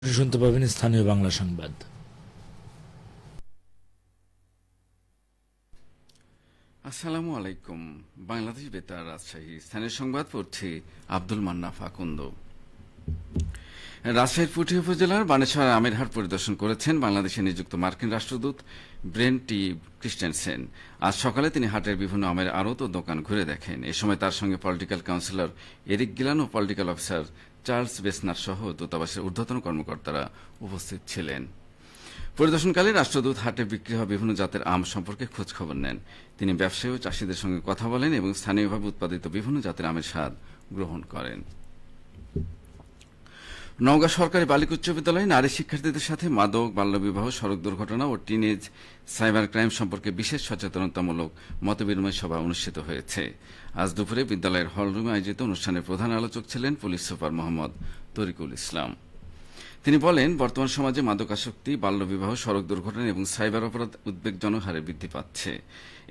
শুনতে পাবেন স্থানীয় বাংলা সংবাদ। আসসালামু আলাইকুম। বাংলাদেশ বেতার রাজশাহী স্থানীয় সংবাদ পড়ছি আব্দুল মান্না ফাকুন্দ। রাজশাহীর পুঠি উপজেলার বানেশ্বর আমিরহাট পরিদর্শন করেছেন বাংলাদেশে নিযুক্ত মার্কিন রাষ্ট্রদূত ব্রেন্ট টি ক্রিস্টেনসেন। আজ সকালে তিনি হাটের বিভিন্ন আমের আড়ত ও দোকান ঘুরে দেখেন। এ সময় তার সঙ্গে পলিটিক্যাল কাউন্সিলর এরিক গিলান ও পলিটিক্যাল অফিসার চার্লস বেসনার সহ দূতাবাসের ঊর্ধ্বতন কর্মকর্তারা উপস্থিত ছিলেন। পরিদর্শনকালে রাষ্ট্রদূত হাটে বিক্রি হওয়া বিভিন্ন জাতের আম সম্পর্কে খোঁজখবর নেন। তিনি ব্যবসায়ী ও চাষিদের সঙ্গে কথা বলেন এবং স্থানীয়ভাবে উৎপাদিত বিভিন্ন জাতের আমের স্বাদ গ্রহণ করেন। নওগাঁ সরকারি বালিকা উচ্চ বিদ্যালয়ে নারী শিক্ষার্থীদের সাথে মাদক, বাল্যবিবাহ, সড়ক দুর্ঘটনা ও টিনেজ সাইবার ক্রাইম সম্পর্কে বিশেষ সচেতনতামূলক মতবিনিময় সভা অনুষ্ঠিত হয়েছে। আজ দুপুরে বিদ্যালয়ের হলরুমে আয়োজিত অনুষ্ঠানের প্রধান আলোচক ছিলেন পুলিশ সুপার মোহাম্মদ তরিকুল ইসলাম। তিনি বলেন, বর্তমান সমাজে মাদকাসক্তি, বাল্যবিবাহ, সড়ক দুর্ঘটনা এবং সাইবার অপরাধ উদ্বেগজনক হারে বৃদ্ধি পাচ্ছে।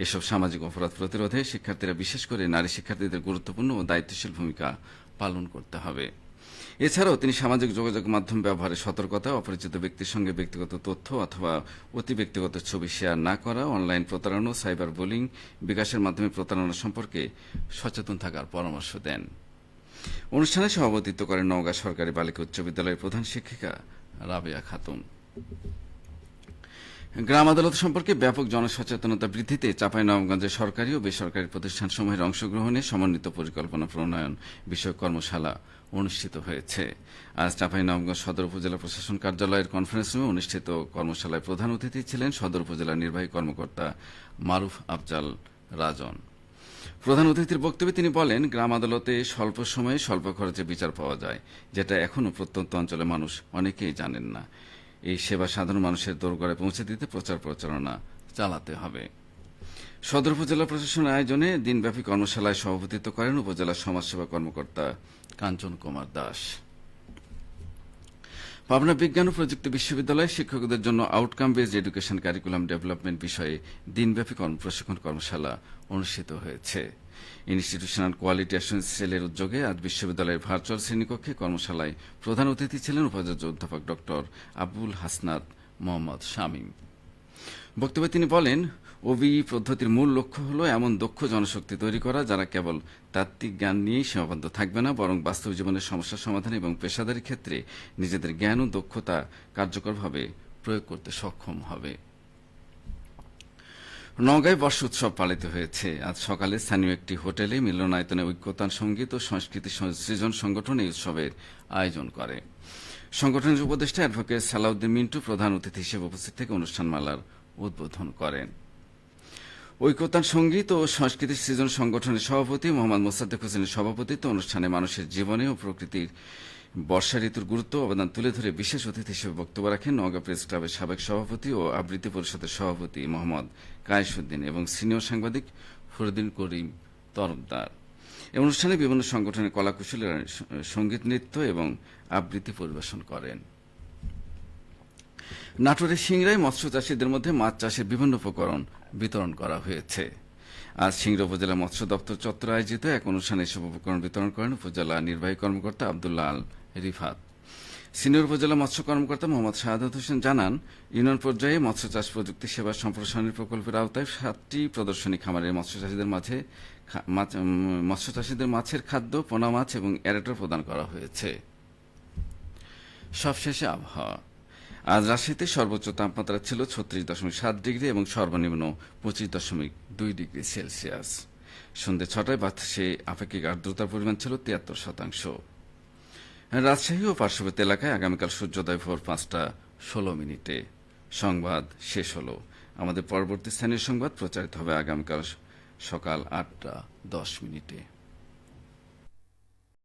এসব সামাজিক অপরাধ প্রতিরোধে শিক্ষার্থীরা, বিশেষ করে নারী শিক্ষার্থীদের গুরুত্বপূর্ণ ও দায়িত্বশীল ভূমিকা পালন করতে হবে। এছাড়াও তিনি সামাজিক যোগাযোগ মাধ্যম ব্যবহারে সতর্কতা, অপরিচিত ব্যক্তির সঙ্গে ব্যক্তিগত তথ্য অথবা অতি ব্যক্তিগত ছবি শেয়ার না করা, অনলাইন প্রতারণা, সাইবার বুলিং, বিকাশের মাধ্যমে প্রতারণা সম্পর্কে সচেতন থাকার পরামর্শ দেন। অনুষ্ঠানে সভাপতিত্ব করেন নওগাঁ সরকারি বালিকা উচ্চ বিদ্যালয়ের প্রধান শিক্ষিকা রাবেয়া খাতুন। গ্রাম আদালত সম্পর্কে ব্যাপক জনসচেতনতা বৃদ্ধিতে চাঁপাইনবাবগঞ্জে সরকারি ও বেসরকারি প্রতিষ্ঠানসমূহের অংশগ্রহণে সমন্বিত পরিকল্পনা প্রণয়ন বিষয়ক কর্মশালা অনুষ্ঠিত হয়েছে। আজ চাঁপাইনবাবগঞ্জ সদর উপজেলা প্রশাসন কার্যালয়ের কনফারেন্স রুমে অনুষ্ঠিত কর্মশালায় প্রধান অতিথি ছিলেন সদর উপজেলার নির্বাহী কর্মকর্তা মারুফ আফজাল রাজন। প্রধান অতিথির বক্তব্যে তিনি বলেন, গ্রাম আদালতে স্বল্প সময়ে স্বল্প খরচে বিচার পাওয়া যায়, যেটা এখনও প্রত্যন্ত অঞ্চলে মানুষ অনেকেই জানেন না। এই সেবা সাধারণ মানুষের দোরগোড়ায় পৌঁছে দিতে প্রচার প্রচারণা চালাতে হবে। সদর উপজেলা প্রশাসনের আয়োজনে দিনব্যাপী কর্মশালায় সভাপতিত্ব করেন উপজেলা সমাজসেবা কর্মকর্তা কাঞ্চন কুমার দাস। পাবনা বিজ্ঞান ও প্রযুক্তি বিশ্ববিদ্যালয়ে শিক্ষকদের জন্য outcome based education curriculum development বিষয়ে দিনব্যাপী প্রশিক্ষণ কর্মশালা অনুষ্ঠিত হয়েছে। ইনস্টিটিউশনাল কোয়ালিটি অ্যাসুরেন্স সেলের উদ্যোগে আজ বিশ্ববিদ্যালয়ের ভার্চুয়াল শ্রেণীকক্ষে কর্মশালায় প্রধান অতিথি ছিলেন উপাচার্য অধ্যাপক ডক্টর আবুল হাসনাত মোহাম্মদ শামীম। বক্তব্যে তিনি বলেন, ওবিই পদ্ধতির মূল লক্ষ্য হল এমন দক্ষ জনশক্তি তৈরি করা যারা কেবল তাত্ত্বিক জ্ঞান নিয়েই সীমাবদ্ধ থাকবে না, বরং বাস্তব জীবনের সমস্যা সমাধান এবং পেশাদারী ক্ষেত্রে নিজেদের জ্ঞান ও দক্ষতা কার্যকরভাবে প্রয়োগ করতে সক্ষম হবে। নওগাঁয় বর্ষ উৎসব পালিত হয়েছে। আজ সকালে স্থানীয় একটি হোটেলে মিলনায়তনে ঐক্যতান সঙ্গীত ও সংস্কৃতি সৃজন সংগঠন এই উৎসবের আয়োজন করে। সংগঠনের উপদেষ্টা অ্যাডভোকেট সালাউদ্দিন মিন্টু প্রধান অতিথি হিসেবে উপস্থিত থেকে অনুষ্ঠানমালার উদ্বোধন করেন। ঐক্যতান সঙ্গীত ও সংস্কৃতি সৃজন সংগঠনের সভাপতি মোহাম্মদ মোসাদ্দেক হোসেনের সভাপতিত্ব অনুষ্ঠানে মানুষের জীবনে ও প্রকৃতির বর্ষা ঋতুর গুরুত্ব অবদান তুলে ধরে বিশেষ অতিথি হিসেবে বক্তব্য রাখেন নওগাঁ প্রেস ক্লাবের সাবেক সভাপতি ও আবৃত্তি পরিষদের সভাপতি মোহাম্মদ কায়েসউদ্দিন এবং সিনিয়র সাংবাদিক ফরিদুল করিম তরফদার। এই অনুষ্ঠানে বিভিন্ন সংগঠনের কলাকুশলীরা সঙ্গীত, নৃত্য এবং আবৃত্তি পরিবেশন করেন। নাটোরের সিংড়ায় মৎস্য চাষীদের মধ্যে মাছ চাষের বিভিন্ন উপকরণ বিতরণ করা হয়েছে। আজ সিংড়া উপজেলা মৎস্য দপ্তর চত্বরে আয়োজিত এক অনুষ্ঠানে এসব উপকরণ বিতরণ করেন উপজেলা নির্বাহী কর্মকর্তা আব্দুল্লাহ আল রিফাত। সিনিয়র উপজেলা মৎস্য কর্মকর্তা মোহাম্মদ শাহাদাত হোসেন জানান, ইউনিয়ন পর্যায়ে মৎস্য চাষ প্রযুক্তি সেবা সম্প্রসারণের প্রকল্পের আওতায় 7টি প্রদর্শনী খামারে মৎস্য চাষীদের মাছের খাদ্য, পোনা মাছ এবং অ্যারেটর প্রদান করা হয়েছে। সবশেষে আবহাওয়া। আজ রাজশাহীতে সর্বোচ্চ তাপমাত্রা ছিল 36.7 ডিগ্রি এবং সর্বনিম্ন 25.2 ডিগ্রি সেলসিয়াস। সন্ধ্যে 6টায় বাতাসে আপেক্ষিক আর্দ্রতার পরিমাণ ছিল 73%। রাজশাহী ও পার্শ্ববর্তী এলাকায় আগামীকাল সূর্যোদয় ভোর 5:16। সংবাদ শেষ হল। আমাদের পরবর্তী স্থানীয় সংবাদ প্রচারিত হবে আগামীকাল সকাল 8:10।